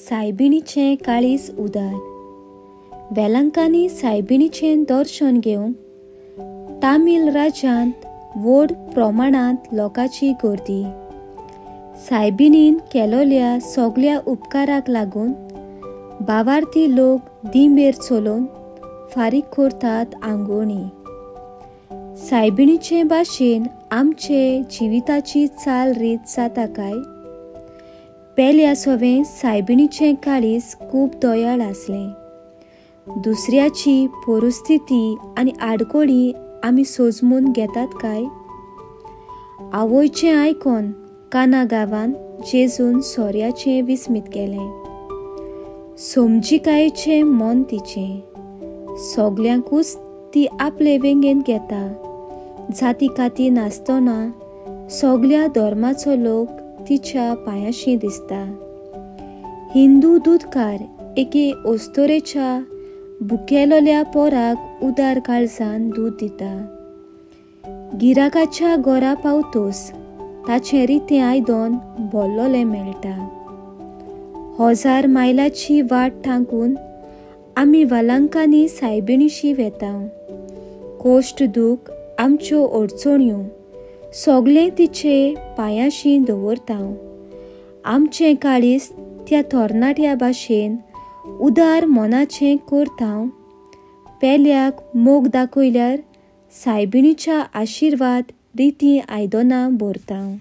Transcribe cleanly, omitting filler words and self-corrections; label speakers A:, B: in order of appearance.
A: सायबिणीचें काळीज उदार. वेलांकांनी सायबिणीचें दर्शन घेवंक तामील राज्यांत व्हड प्रमाणांत लोकांची गर्दी. सायबिणीन केलोल्या सगळ्या उपकाराक लागून भावार्थी लोक दिंबेर चलोवन फारीक करतात आंगवणी. सायबिणीचे भाशेन आमचे जिविताची चाल रीत जाता काय? पेल्या सोवें सायबिणीचें काळीज खूब दयाळ आसलें. दुसऱ्याची परिस्थिती आनी आडकोळी आमी सोजमून घेतात काय? आवयचें आयकोन काना गांवांत जेजून सोऱ्याचें विस्मीत केलें. समजिकायेचें मन तिचें. सगल्यांकूच ती आपले वेंगेन घेता. जाती काती नासतना सगळ्या धर्माचो लोक तिच्या पांयाशी दिसता. हिंदू दूदकार एके ओस्तोरेच्या भुकेलोल्या पोराक उदार काळजान दूद दिता. गिराकाच्या घरा पावतोस ताचें रितें आयदन भरलोलें मेळटा. 1000 मायलाची वाट थांकून आमी वालांकांनी सायबिणीशी वेतांव. कोश्ट दूख आमच्यो अडचण्यो सगळें तिचे पांयाशी दवरतांव. आमचें काळीज त्या तरणाट्या भाशेन उदार मनाचें करतांव. पेल्याक मोग दाखयल्यार सायबिणीच्या आशिर्वाद रितीं आयदनां भरतांव.